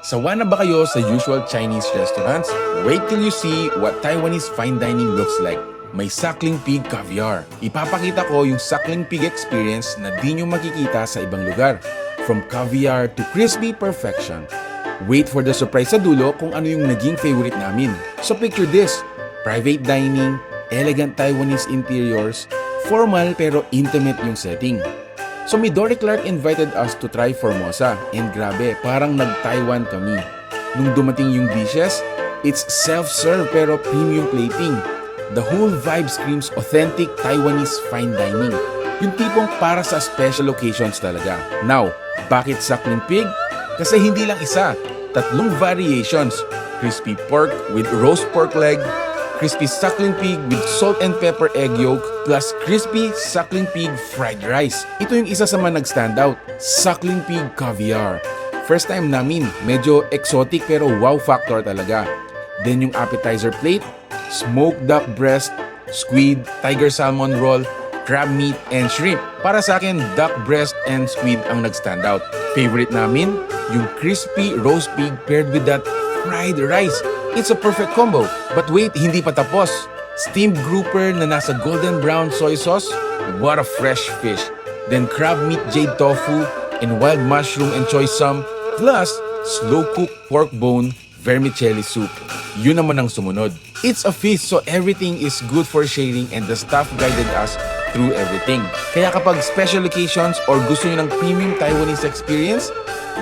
Sawa na ba kayo sa usual Chinese restaurants? Wait till you see what Taiwanese fine dining looks like. May Suckling Pig Caviar. Ipapakita ko yung Suckling Pig experience na di nyo makikita sa ibang lugar. From caviar to crispy perfection. Wait for the surprise sa dulo kung ano yung naging favorite namin. So picture this, private dining, elegant Taiwanese interiors, formal pero intimate yung setting. So Midori Clark invited us to try Formosa and grabe, parang nag-Taiwan kami. Nung dumating yung dishes, it's self-serve pero premium plating. The whole vibe screams authentic Taiwanese fine dining. Yung tipong para sa special occasions talaga. Now, bakit Suckling Pig? Kasi hindi lang isa, tatlong variations. Crispy pork with roast pork leg, crispy suckling pig with salt and pepper egg yolk, plus crispy suckling pig fried rice. Ito yung isa sa mga nag-stand out, Suckling Pig Caviar. First time namin, medyo exotic pero wow factor talaga. Then yung appetizer plate, smoked duck breast, squid, tiger salmon roll, crab meat, and shrimp. Para sa akin, duck breast and squid ang nag-stand out. Favorite namin, yung crispy roast pig paired with that fried rice. It's a perfect combo. But wait, hindi pa tapos. Steamed grouper na nasa golden brown soy sauce. What a fresh fish. Then crab meat jade tofu and wild mushroom and choy sum. Plus, slow-cooked pork bone vermicelli soup. Yun naman ang sumunod. It's a feast so everything is good for sharing and the staff guided us through everything. Kaya kapag special occasions or gusto nyo ng premium Taiwanese experience,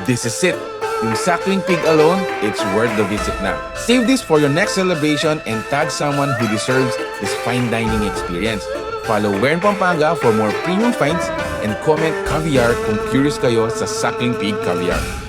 this is it. Yung Suckling Pig alone, it's worth the visit na. Save this for your next celebration and tag someone who deserves this fine dining experience. Follow Where in Pampanga for more premium finds and comment caviar kung curious kayo sa Suckling Pig Caviar.